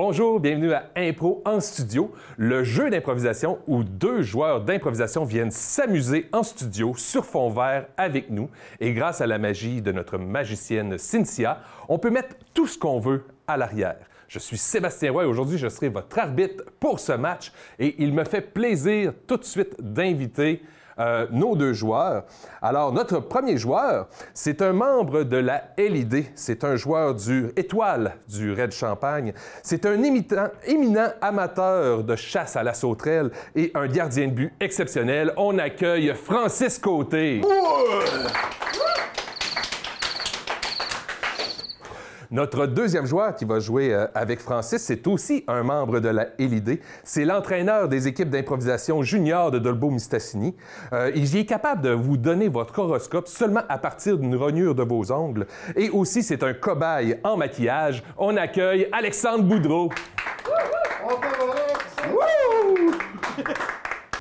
Bonjour, bienvenue à Impro en studio, le jeu d'improvisation où deux joueurs d'improvisation viennent s'amuser en studio sur fond vert avec nous. Et grâce à la magie de notre magicienne Cynthia, on peut mettre tout ce qu'on veut à l'arrière. Je suis Sébastien Roy et aujourd'hui, je serai votre arbitre pour ce match. Et il me fait plaisir tout de suite d'inviter nos deux joueurs. Alors, notre premier joueur, c'est un membre de la LID. C'est un joueur du étoile du Raid Champagne. C'est un éminent amateur de chasse à la sauterelle et un gardien de but exceptionnel. On accueille Francis Côté. Notre deuxième joueur qui va jouer avec Francis, c'est aussi un membre de la LID. C'est l'entraîneur des équipes d'improvisation junior de Dolbeau-Mistassini. Il est capable de vous donner votre horoscope seulement à partir d'une rognure de vos ongles. Et aussi, c'est un cobaye en maquillage. On accueille Alexandre Boudreau.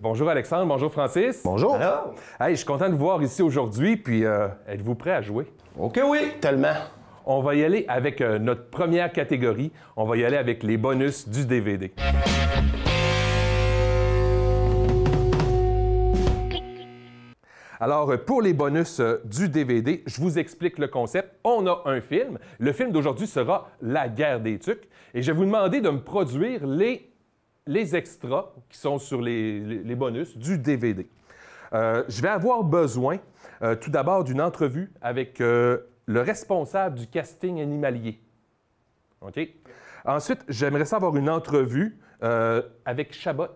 Bonjour Alexandre, bonjour Francis. Bonjour. Alors? Hey, je suis content de vous voir ici aujourd'hui, puis êtes-vous prêts à jouer? OK, oui. Tellement. On va y aller avec notre première catégorie. On va y aller avec les bonus du DVD. Alors, pour les bonus du DVD, je vous explique le concept. On a un film. Le film d'aujourd'hui sera La guerre des tucs. Et je vais vous demander de me produire les extras qui sont sur les bonus du DVD. Je vais avoir besoin, tout d'abord, d'une entrevue avec le responsable du casting animalier. OK? Ensuite, j'aimerais savoir une entrevue avec Chabot,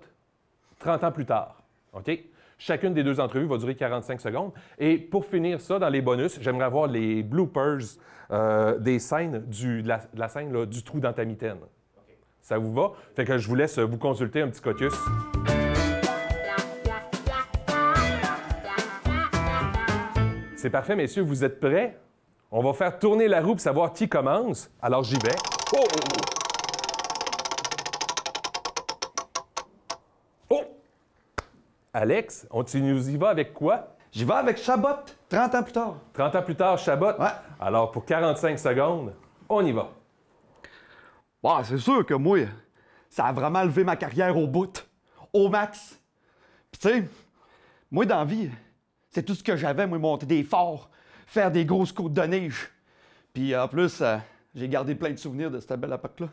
30 ans plus tard. OK? Chacune des deux entrevues va durer 45 secondes. Et pour finir ça, dans les bonus, j'aimerais avoir les bloopers des scènes de la scène là, du trou dans ta mitaine. Okay. Ça vous va? Fait que je vous laisse vous consulter un petit caucus. C'est parfait, messieurs. Vous êtes prêts? On va faire tourner la roue pour savoir qui commence. Alors, j'y vais. Oh! Oh! Alex, tu nous y vas avec quoi? J'y vais avec Chabot, 30 ans plus tard. 30 ans plus tard, Chabot? Ouais. Alors, pour 45 secondes, on y va. Bon, c'est sûr que moi, ça a vraiment levé ma carrière au bout, au max. Puis tu sais, moi, dans la vie, c'est tout ce que j'avais, moi, monter des forts, faire des grosses côtes de neige. Puis en plus, j'ai gardé plein de souvenirs de cette belle époque-là.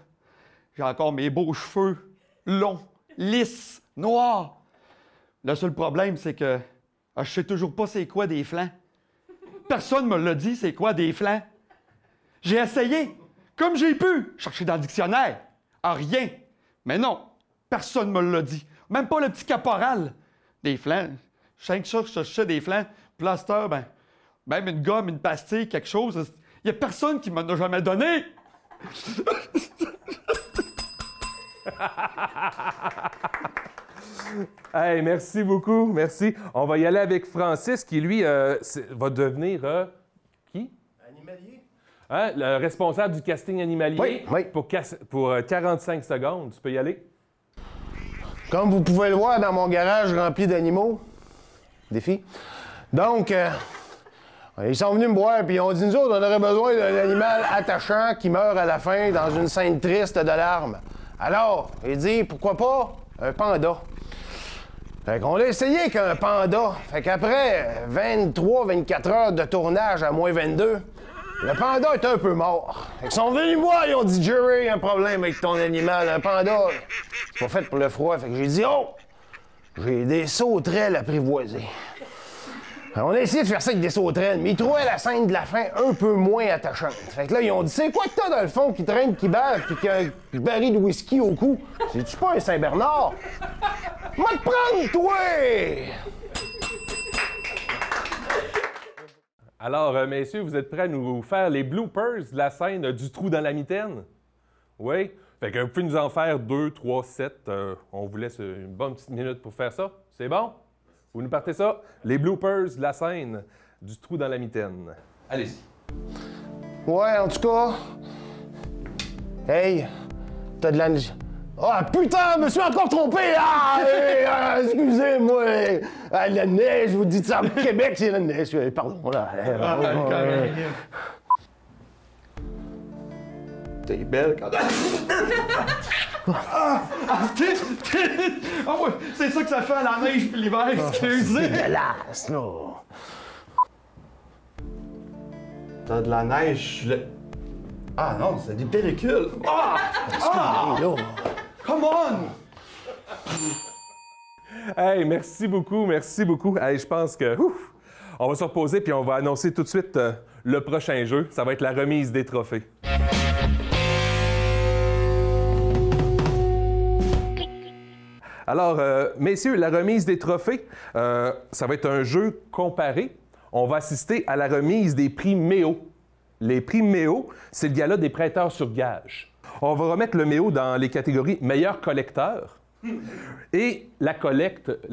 J'ai encore mes beaux cheveux, longs, lisses, noirs. Le seul problème, c'est que je sais toujours pas c'est quoi des flancs. Personne me l'a dit, c'est quoi des flancs. J'ai essayé, comme j'ai pu, chercher dans le dictionnaire. Rien. Mais non, personne me l'a dit. Même pas le petit caporal. Des flancs. Je sais que je cherchais des flancs. Plaster, ben, même une gomme, une pastille, quelque chose. Il n'y a personne qui m'en a jamais donné. Hey, merci beaucoup, merci. On va y aller avec Francis, qui, lui, va devenir... qui? Animalier. Hein? Le responsable du casting animalier. Oui. Pour 45 secondes. Tu peux y aller? Comme vous pouvez le voir dans mon garage rempli d'animaux. Défi. Donc, ils sont venus me voir et ils ont dit, nous autres, on aurait besoin d'un animal attachant qui meurt à la fin dans une scène triste de larmes. Alors, il dit, pourquoi pas un panda? Fait qu'on a essayé avec un panda. Fait qu'après 23-24 heures de tournage à moins 22, le panda est un peu mort. Fait qu'ils sont venus me voir, ils ont dit, Jerry, un problème avec ton animal. Un panda, c'est pas fait pour le froid. Fait que j'ai dit, oh, j'ai des sauterelles apprivoisées. On a essayé de faire ça avec des sauterelles, mais ils trouvaient la scène de la fin un peu moins attachante. Fait que là, ils ont dit, c'est quoi que t'as dans le fond qui traîne, qui bave, puis qui a un baril de whisky au cou? C'est-tu pas un Saint-Bernard? Moi te prendre, toi! Alors, messieurs, vous êtes prêts à nous faire les bloopers de la scène du trou dans la mitaine? Oui? Fait que vous pouvez nous en faire 2, 3, 7. On vous laisse une bonne petite minute pour faire ça. C'est bon? Vous nous partez ça? Les bloopers de la scène du trou dans la mitaine. Allez-y. Ouais, en tout cas... Hey, t'as de la... Ah, putain, je me suis encore trompé! Ah, excusez-moi! Ah, la neige, je vous dis ça, au Québec, c'est la neige. Pardon, là. T'es belle quand Ah ouais, c'est ça que ça fait à la neige puis l'hiver, excusez! Dégueulasse, là! T'as de la neige, Ah non, c'est des pellicules! Là. Come on! Hey, merci beaucoup, merci beaucoup. Hey, je pense que on va se reposer puis on va annoncer tout de suite le prochain jeu. Ça va être la remise des trophées. Alors, messieurs, la remise des trophées, ça va être un jeu comparé. On va assister à la remise des prix Méo. Les prix Méo, c'est le gala des prêteurs sur gage. On va remettre le Méo dans les catégories meilleur collecteur et la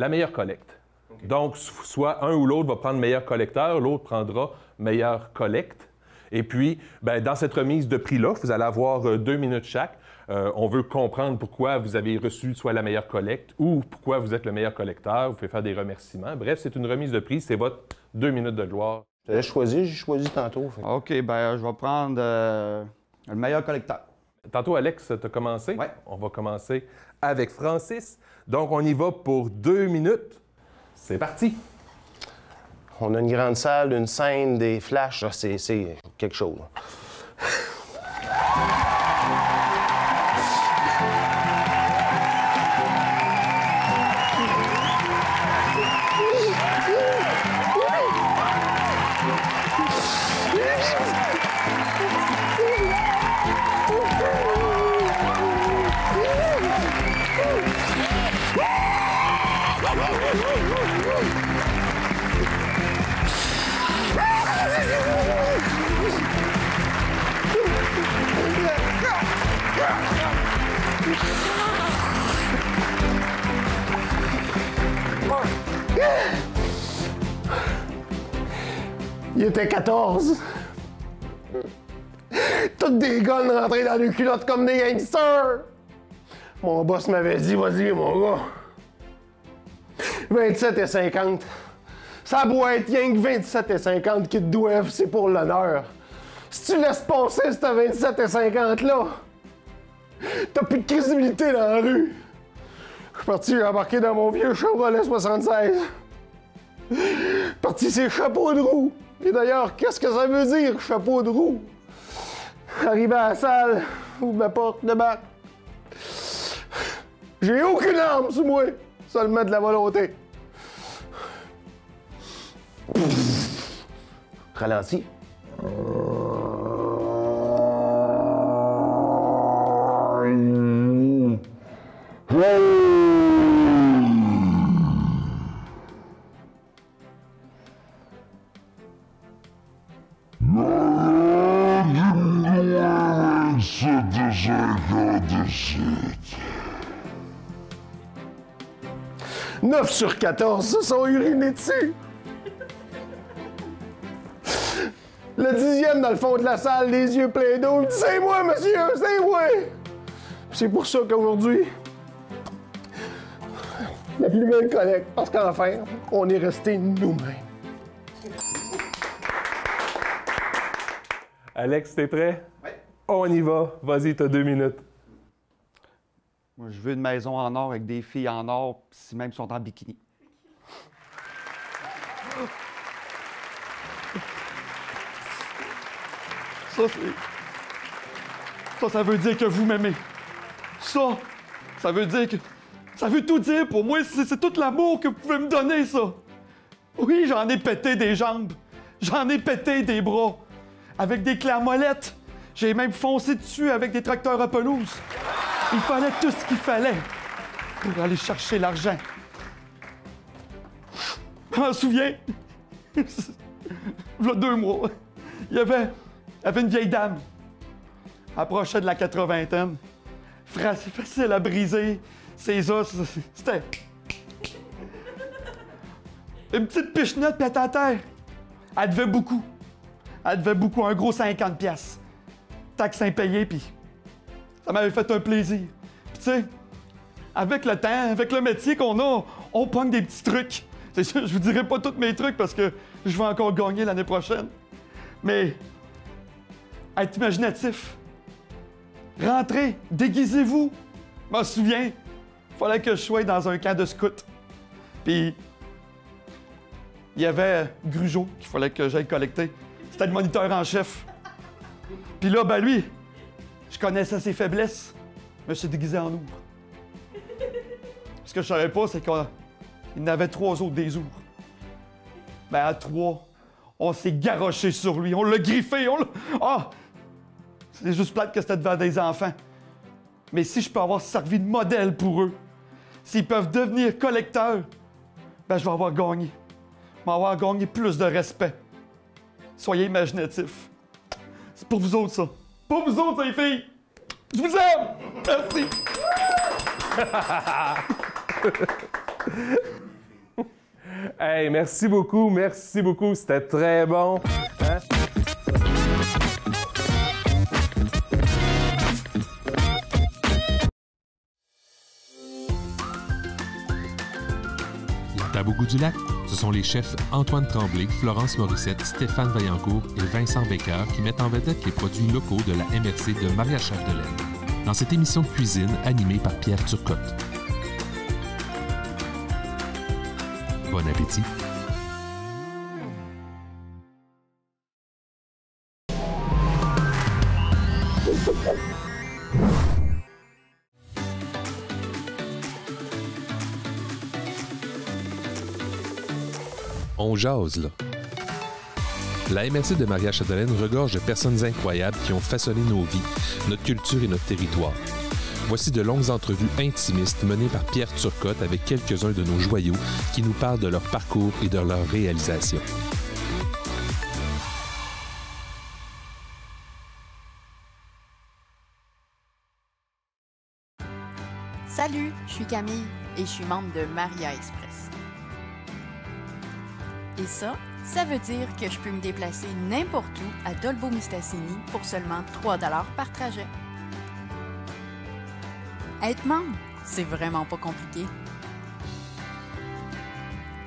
meilleure collecte. Okay. Donc, soit un ou l'autre va prendre meilleur collecteur, l'autre prendra meilleure collecte. Et puis, dans cette remise de prix-là, vous allez avoir 2 minutes chaque. On veut comprendre pourquoi vous avez reçu soit la meilleure collecte ou pourquoi vous êtes le meilleur collecteur. Vous pouvez faire des remerciements. Bref, c'est une remise de prix. C'est votre 2 minutes de gloire. Je t'avais choisi, j'ai choisi tantôt. Fait. OK, je vais prendre le meilleur collecteur. Tantôt, Alex, tu as commencé. Ouais. On va commencer avec Francis. Donc, on y va pour 2 minutes. C'est parti. On a une grande salle, une scène, des flashs. C'est quelque chose. Il était 14. Toutes des guns rentrés dans les culottes comme des gangsters. Mon boss m'avait dit, vas-y, mon gars. 27 et 50. Ça doit être rien que 27 et 50 qui te doivent, c'est pour l'honneur. Si tu laisses passer cette 27 et 50-là, t'as plus de crédibilité dans la rue. Je suis parti embarquer dans mon vieux Chevrolet 76. Parti ses chapeaux de roue. Et d'ailleurs, qu'est-ce que ça veut dire, chapeau de roue? Arrivé à la salle, ouvre ma porte de bac. J'ai aucune arme sur moi, seulement de la volonté. Ralenti. 9 sur 14 se sont urinés dessus. Le 10e dans le fond de la salle, les yeux pleins d'eau, il dit « C'est moi, monsieur, c'est moi! » C'est pour ça qu'aujourd'hui, la plus belle collecte, parce qu'enfin, on est restés nous-mêmes. Alex, t'es prêt? Oui. On y va. Vas-y, t'as 2 minutes. Moi, je veux une maison en or avec des filles en or, si même sont en bikini. Ça veut dire que vous m'aimez. Ça veut dire que... Ça veut tout dire pour moi. C'est tout l'amour que vous pouvez me donner, ça. Oui, j'en ai pété des jambes. J'en ai pété des bras. Avec des clés à molette. J'ai même foncé dessus avec des tracteurs à pelouse. Il fallait tout ce qu'il fallait pour aller chercher l'argent. Je m'en souviens. Il y a 2 mois. Il y avait une vieille dame. Elle approchait de la 80aine. Facile à briser. Ses os, c'était... Une petite pichenotte, puis elle était à terre. Elle devait beaucoup. Un gros 50 piastres. Taxes impayées, puis ça m'avait fait un plaisir. Puis tu sais, avec le temps, avec le métier qu'on a, on pogne des petits trucs. C'est sûr, je vous dirai pas tous mes trucs parce que je vais encore gagner l'année prochaine. Mais être imaginatif, Rentrez, déguisez-vous. Je m'en souviens, fallait que je sois dans un camp de scouts. Puis, il y avait Grugeot qu'il fallait que j'aille collecter. C'était le moniteur en chef. Puis là, ben lui, je connaissais ses faiblesses. Je me suis déguisé en ours. Ce que je savais pas, c'est qu'il y en avait 3 autres des ours. Ben à 3, on s'est garoché sur lui, on l'a griffé, on l'a... Ah! C'est juste plate que c'était devant des enfants. Mais si je peux avoir servi de modèle pour eux, s'ils peuvent devenir collecteurs, ben je vais avoir gagné. Je vais avoir gagné plus de respect. Soyez imaginatifs. C'est pour vous autres, ça. Pour vous autres, les filles! Je vous aime! Merci! Hey, merci beaucoup, c'était très bon. Hein? La table au goût du lac, ce sont les chefs Antoine Tremblay, Florence Morissette, Stéphane Vaillancourt et Vincent Becker qui mettent en vedette les produits locaux de la MRC de Maria-Chapdelaine, dans cette émission de cuisine animée par Pierre Turcotte. Bon appétit! On jase, là. La MRC de Maria-Chapdelaine regorge de personnes incroyables qui ont façonné nos vies, notre culture et notre territoire. Voici de longues entrevues intimistes menées par Pierre Turcotte avec quelques-uns de nos joyaux qui nous parlent de leur parcours et de leur réalisation. Salut, je suis Camille et je suis membre de Maria Express. Et ça veut dire que je peux me déplacer n'importe où à Dolbeau-Mistassini pour seulement 3 $ par trajet. Être membre, c'est vraiment pas compliqué.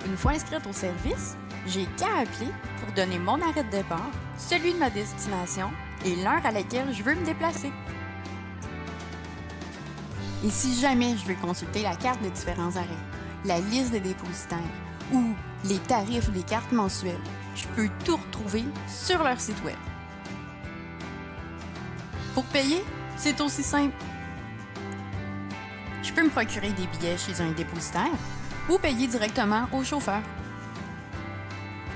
Une fois inscrite au service, j'ai qu'à appeler pour donner mon arrêt de départ, celui de ma destination et l'heure à laquelle je veux me déplacer. Et si jamais je veux consulter la carte des différents arrêts, la liste des dépositaires ou les tarifs des cartes mensuelles, je peux tout retrouver sur leur site web. Pour payer, c'est aussi simple. Je peux me procurer des billets chez un dépositaire ou payer directement au chauffeur.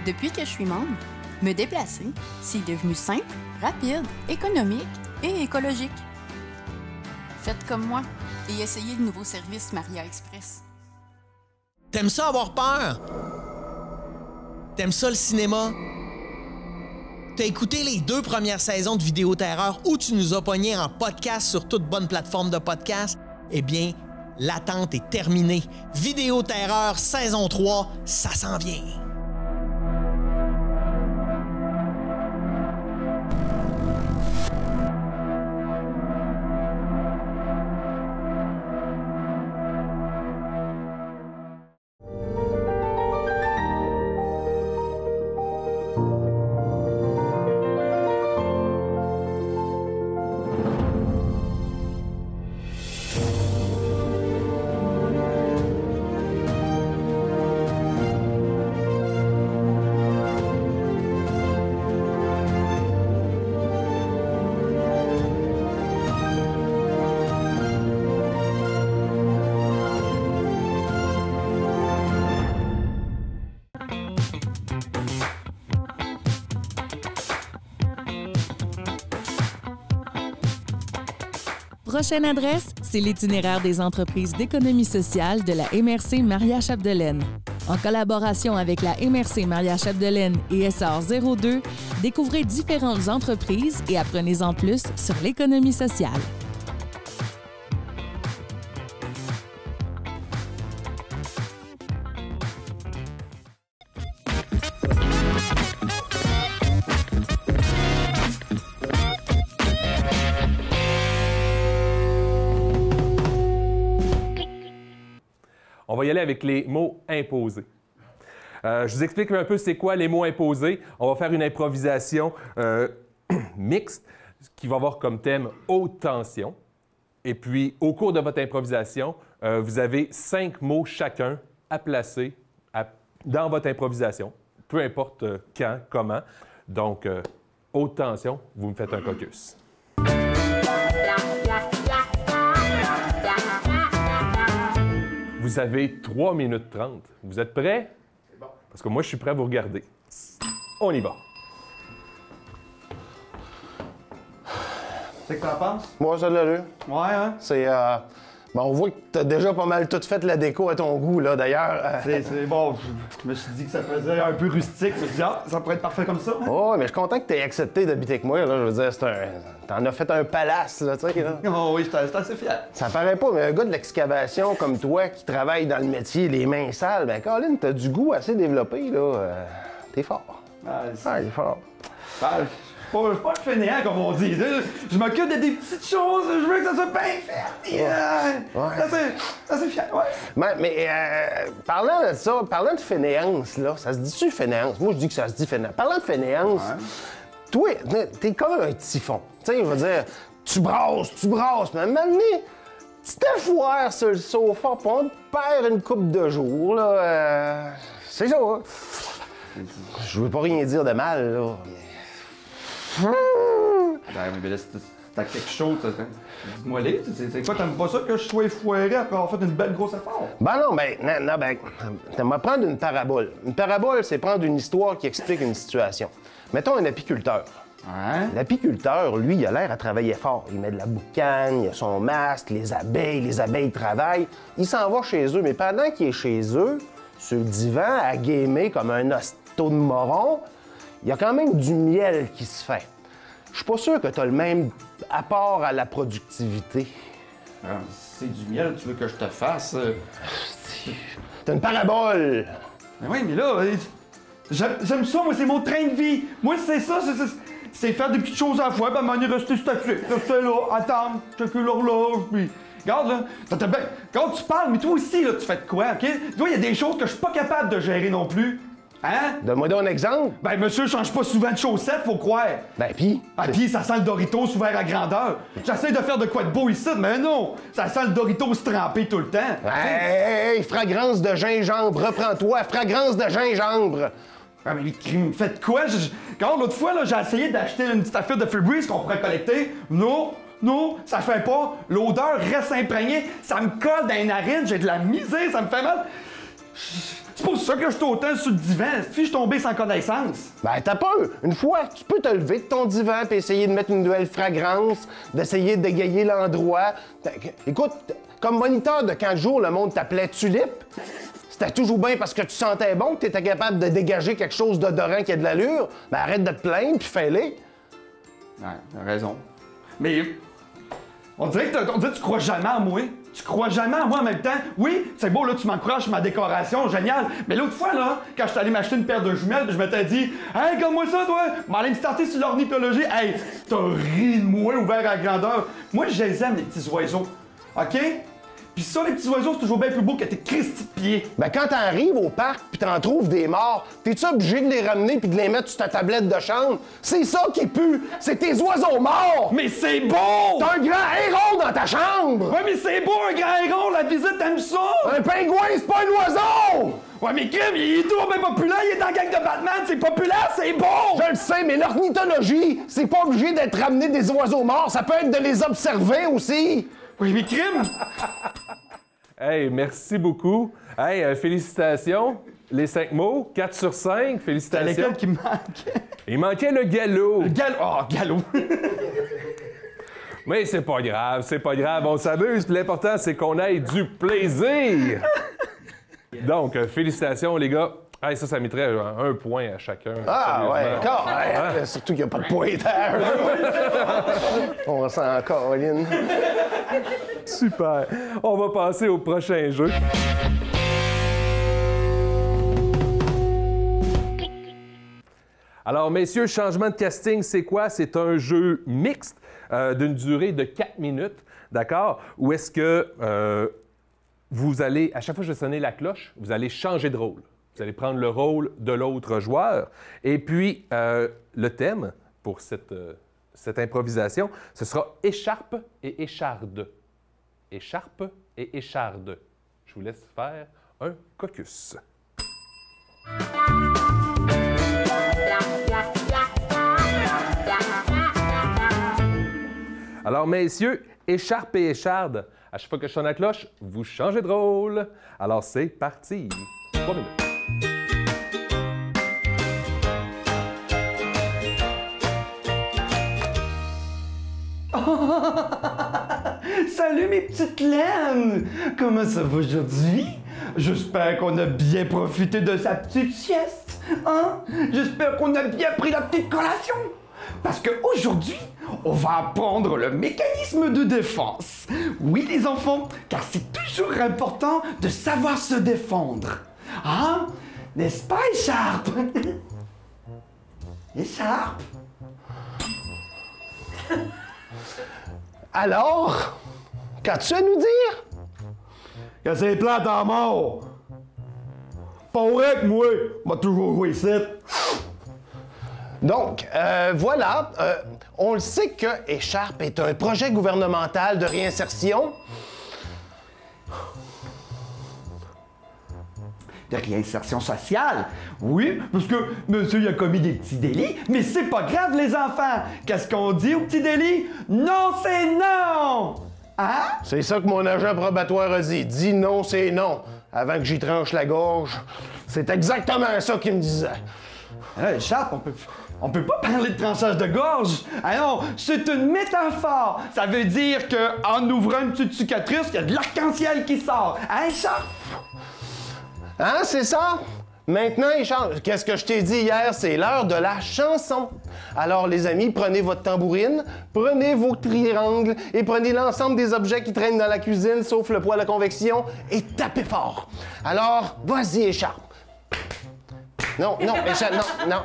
Depuis que je suis membre, me déplacer, c'est devenu simple, rapide, économique et écologique. Faites comme moi et essayez le nouveau service Maria Express. T'aimes ça avoir peur? T'aimes ça le cinéma? T'as écouté les 2 premières saisons de Vidéo Terreur où tu nous as pognés en podcast sur toute bonne plateforme de podcast? Eh bien, l'attente est terminée. Vidéo Terreur saison 3, ça s'en vient. Prochaine adresse, c'est l'itinéraire des entreprises d'économie sociale de la MRC Maria-Chapdelaine. En collaboration avec la MRC Maria-Chapdelaine et SR 02, découvrez différentes entreprises et apprenez-en plus sur l'économie sociale. On va y aller avec les mots imposés. Je vous explique un peu c'est quoi les mots imposés. On va faire une improvisation mixte. qui va avoir comme thème haute tension. Et puis, au cours de votre improvisation, vous avez 5 mots chacun à placer dans votre improvisation, peu importe quand, comment. Donc, haute tension, vous me faites un caucus. Vous avez 3 minutes 30. Vous êtes prêts? C'est bon. Parce que moi, je suis prêt à vous regarder. On y va. C'est que t'en penses? Moi, ça de l'allure. Ouais, hein? C'est. Bon, on voit que t'as déjà pas mal tout fait la déco à ton goût, là, d'ailleurs. C'est bon, je me suis dit que ça faisait un peu rustique. Je me suis dit, ah, ça pourrait être parfait comme ça. Hein? Oh, mais je suis content que t'aies accepté d'habiter avec moi, là. Je veux dire, t'en as fait un palace, là, tu sais, là. Oh oui, j'étais assez fier. Ça paraît pas, mais un gars de l'excavation comme toi qui travaille dans le métier, les mains sales, ben, Colin, t'as du goût assez développé, là. T'es fort. Ah, Ah, il est fort. Je suis pas un fainéant, comme on dit. Je m'occupe de des petites choses, je veux que ça soit bien fait. Ouais. Ça c'est fier, ouais. Mais parlant de ça, parlant de fainéance, là, ça se dit-tu fainéance? Moi, je dis que ça se dit fainéance. Parlant de fainéance, toi, t'es comme un typhon. Tu sais, je veux dire, tu brasses, mais à un moment donné, tu t'affoires sur le sofa, puis on te perd une coupe de jours, là. C'est ça, hein? Je veux pas rien dire de mal, là, mais... Ben, mais là, t'as quelque chose, dis-moi les, c'est quoi, t'aimes pas ça que je sois foiré après avoir fait une belle grosse effort? Ben non, t'aimerais prendre une parabole. Une parabole, c'est prendre une histoire qui explique une situation. Mettons un apiculteur. Ouais. L'apiculteur, lui, il a l'air à travailler fort. Il met de la boucane, il a son masque, les abeilles travaillent. Il s'en va chez eux, mais pendant qu'il est chez eux, sur le divan, à gamer comme un hosto de moron, il y a quand même du miel qui se fait. Je suis pas sûr que t'as le même apport à la productivité. C'est du miel, tu veux que je te fasse? T'as une parabole! Ben oui, mais là, j'aime ça, moi, c'est mon train de vie. Moi, c'est ça, c'est faire des petites choses à la fois, ben, m'en est resté statué. Rester là, attendre, checker l'horloge, puis... Regarde, là, quand tu parles, mais toi aussi, là, tu fais de quoi, OK? Toi, il y a des choses que je suis pas capable de gérer non plus. Hein? Donne-moi donc un exemple. Ben, monsieur change pas souvent de chaussettes, faut croire. Ben, pis? Ah, pis ça sent le Doritos ouvert à grandeur. J'essaie de faire de quoi de beau ici, mais non! Ça sent le Doritos trempé tout le temps. Hey, fragrance de gingembre, reprends-toi, fragrance de gingembre. Ah, mais faites quoi? Quand l'autre fois, là, j'ai essayé d'acheter une petite affaire de Febreze qu'on pourrait collecter. Non, ça fait pas. L'odeur reste imprégnée. Ça me colle dans les narines, j'ai de la misère, ça me fait mal. C'est pour ça que je suis autant sur le divan. Si je suis tombé sans connaissance. Ben, t'as peur. Une fois, tu peux te lever de ton divan et essayer de mettre une nouvelle fragrance, d'essayer de dégayer l'endroit. Écoute, comme moniteur de 15 jours, le monde t'appelait Tulipe. C'était toujours bien parce que tu sentais bon, que t'étais capable de dégager quelque chose d'odorant qui a de l'allure. Ben, arrête de te plaindre puis fais-le. Ouais, t'as raison. Mais on dirait que tu crois jamais en moi. Tu crois jamais en moi en même temps. Oui, c'est beau, là, tu m'encourages sur ma décoration, génial. Mais l'autre fois, là, quand je suis allé m'acheter une paire de jumelles, je m'étais dit, hey, regarde-moi ça, toi! M'allais me starter sur l'ornithologie. Hey, t'as ri de moi ouvert à grandeur. Moi, je les aime, les petits oiseaux. OK? Pis ça, les petits oiseaux, c'est toujours bien plus beau que tes cristis de pieds. Ben, quand t'arrives au parc pis t'en trouves des morts, t'es-tu obligé de les ramener puis de les mettre sur ta tablette de chambre? C'est ça qui pue! C'est tes oiseaux morts! Mais c'est beau! T'as un grand héron dans ta chambre! Ouais, mais c'est beau, un grand héron, la visite, t'aimes ça? Un pingouin, c'est pas un oiseau! Ouais, mais Kim, il est toujours bien populaire, il est dans la gang de Batman, c'est populaire, c'est beau! Je le sais, mais l'ornithologie, c'est pas obligé d'être ramené des oiseaux morts, ça peut être de les observer aussi! Oui, mais Kim! Hey, merci beaucoup. Hey, félicitations. Les 5 mots, 4 sur 5, C'est félicitations. lesquels qui me manquent? Il manquait le galop. Le galop! Oh, galop! Mais c'est pas grave, on s'amuse. Puis l'important, c'est qu'on ait du plaisir. Donc, félicitations, les gars. Hey, ça mettrait un point à chacun. Ah, ouais, sérieusement. encore! Ouais, surtout qu'il n'y a pas de pointeur. On s'en colline. Super. On va passer au prochain jeu. Alors, messieurs, changement de casting, c'est quoi? C'est un jeu mixte d'une durée de 4 minutes, d'accord? Où est-ce que vous allez, à chaque fois que je vais sonner la cloche, vous allez changer de rôle. Vous allez prendre le rôle de l'autre joueur. Et puis, le thème pour cette cette improvisation, ce sera écharpe et écharde. Écharpe et écharde. Je vous laisse faire un caucus. Alors, messieurs, écharpe et écharde. À chaque fois que je sonne la cloche, vous changez de rôle. Alors, c'est parti. 3 minutes. Salut mes petites laines! Comment ça va aujourd'hui? J'espère qu'on a bien profité de sa petite sieste, hein? J'espère qu'on a bien pris la petite collation! Parce qu'aujourd'hui, on va apprendre le mécanisme de défense. Oui les enfants, car c'est toujours important de savoir se défendre. Hein? N'est-ce pas, Écharpe? Écharpe? Alors, qu'as-tu à nous dire? Que c'est plate en mort! Pas vrai que moi, m'a toujours joué ici. Donc, voilà, on le sait que Écharpe est un projet gouvernemental de réinsertion. De réinsertion sociale? Oui, parce que monsieur il a commis des petits délits, mais c'est pas grave les enfants! Qu'est-ce qu'on dit aux petits délits? Non, c'est non! Hein? C'est ça que mon agent probatoire a dit. Dis non, c'est non. Avant que j'y tranche la gorge. C'est exactement ça qu'il me disait. Là, Écharpe, on peut pas parler de tranchage de gorge! Ah non, c'est une métaphore! Ça veut dire qu'en ouvrant une petite cicatrice, il y a de l'arc-en-ciel qui sort! Hein, Écharpe? Hein, c'est ça? Maintenant, Écharpe, qu'est-ce que je t'ai dit hier? C'est l'heure de la chanson. Alors, les amis, prenez votre tambourine, prenez vos triangles et prenez l'ensemble des objets qui traînent dans la cuisine, sauf le poêle à convection, et tapez fort. Alors, vas-y, Écharpe. Non, Écharpe,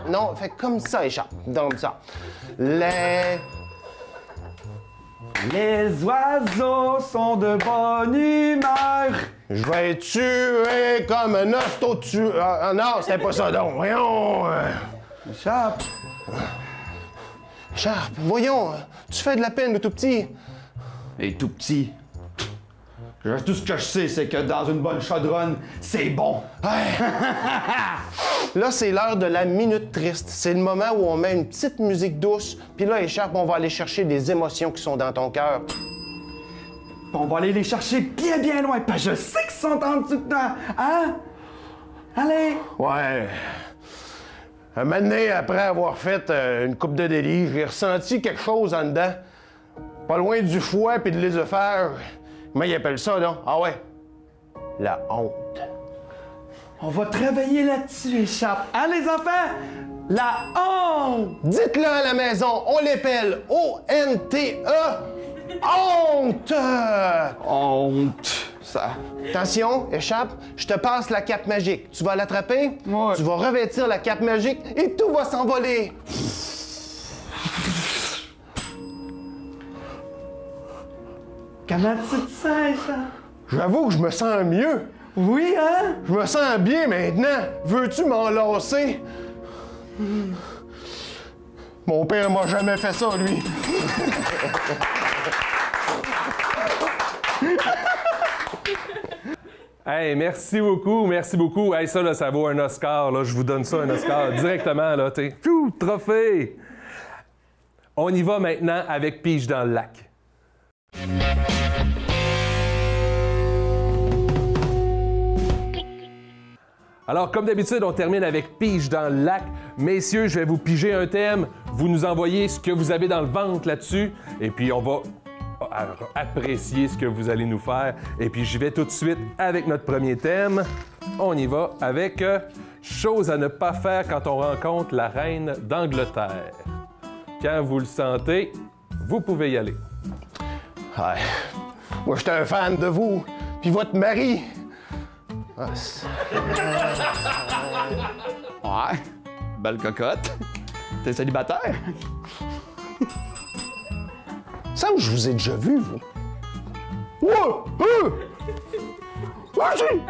non, fais comme ça, Écharpe. Comme ça. Les oiseaux sont de bonne humeur. Je vais être tué comme un hosto non, c'était pas ça, donc. Voyons. Écharpe. Écharpe, voyons. Tu fais de la peine, le tout petit. Et tout petit. Tout ce que je sais, c'est que dans une bonne chaudronne, c'est bon. Là, c'est l'heure de la minute triste. C'est le moment où on met une petite musique douce. Puis là, Écharpe, on va aller chercher des émotions qui sont dans ton cœur. On va aller les chercher bien, bien loin, parce que je sais qu'ils sont en dessous dedans. Hein? Allez! Ouais. Un moment donné, après avoir fait une coupe de délit, j'ai ressenti quelque chose en dedans. Pas loin du foie puis de l'œsophage. Comment ils appellent ça, là? Ah ouais. La honte. On va travailler là-dessus, Écharpe. Hein, les enfants? La honte! Dites-le à la maison, on l'appelle O-N-T-E. Honte! Honte, ça. Attention, Écharpe, je te passe la cape magique. Tu vas l'attraper, Ouais. tu vas revêtir la cape magique et tout va s'envoler. Comment tu te sens, Écharpe? J'avoue que je me sens mieux. Oui, hein? Je me sens bien maintenant. Veux-tu m'enlacer? Mon père m'a jamais fait ça, lui. Hey, merci beaucoup, merci beaucoup. Hey, ça, là, ça vaut un Oscar, là. Je vous donne ça, un Oscar, directement, là, t'sais. Tchou, trophée! On y va maintenant avec Pige dans le lac. Alors, comme d'habitude, on termine avec Pige dans le lac. Messieurs, je vais vous piger un thème. Vous nous envoyez ce que vous avez dans le ventre là-dessus. Et puis, on va apprécier ce que vous allez nous faire. Et puis, j'y vais tout de suite avec notre premier thème. On y va avec chose à ne pas faire quand on rencontre la reine d'Angleterre. Quand vous le sentez, vous pouvez y aller. Ouais. Moi, j'étais un fan de vous. Puis votre mari. Ouais. Belle cocotte. T'es célibataire? Ça me semble que je vous ai déjà vu, vous. Ouais! Vas-y!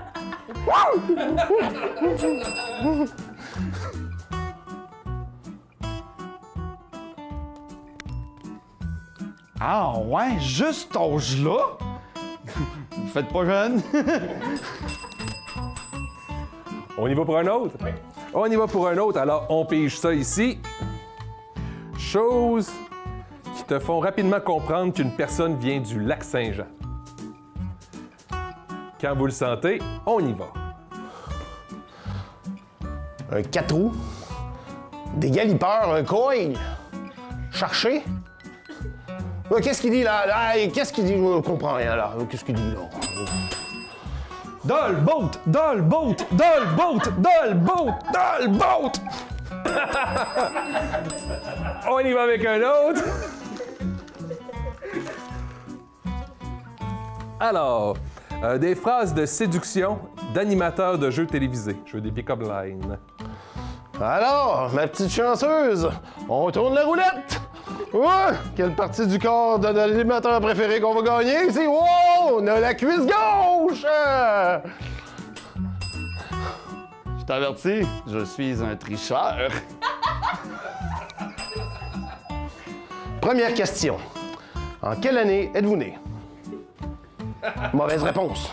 Ah ouais, juste cet âge-là? Vous faites pas jeune? On y va pour un autre? Oui. On y va pour un autre. Alors, on pige ça ici. Choses qui te font rapidement comprendre qu'une personne vient du lac Saint-Jean. Quand vous le sentez, on y va. Un 4 roues, des galipeurs, un coil, chercher. Qu'est-ce qu'il dit là? Qu'est-ce qu'il dit? Je comprends rien là. Qu'est-ce qu'il dit là? Dans le boat! Dans le boat! Dans le boat! Dans le boat! Dans le boat! On y va avec un autre. Alors, des phrases de séduction d'animateurs de jeux télévisés. Je veux des pick-up lines. Alors, ma petite chanceuse, on tourne la roulette! Ouais! Quelle partie du corps de l'animateur préféré qu'on va gagner? C'est wow! On a la cuisse gauche! Je t'avertis, je suis un tricheur. Première question. En quelle année êtes-vous né? Mauvaise réponse.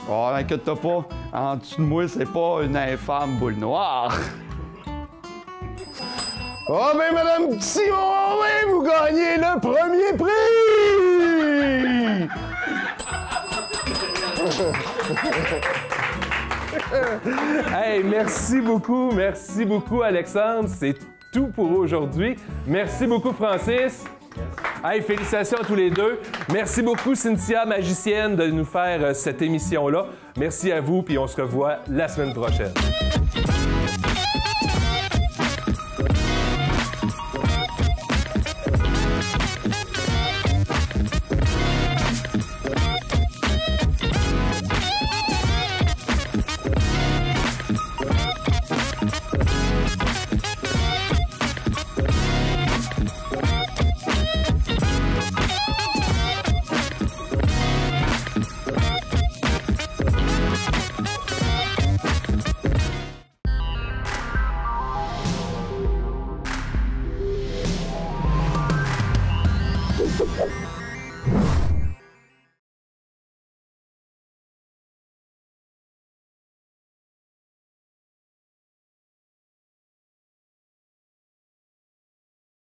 Oh, inquiète-toi pas, en dessous de moi, c'est pas une infâme boule noire. Oh, mais Madame Simon, oui, vous gagnez le premier prix! Hey, merci beaucoup, Alexandre. C'est tout pour aujourd'hui. Merci beaucoup, Francis. Hey, félicitations à tous les deux. Merci beaucoup, Cynthia, magicienne, de nous faire cette émission-là. Merci à vous, puis on se revoit la semaine prochaine.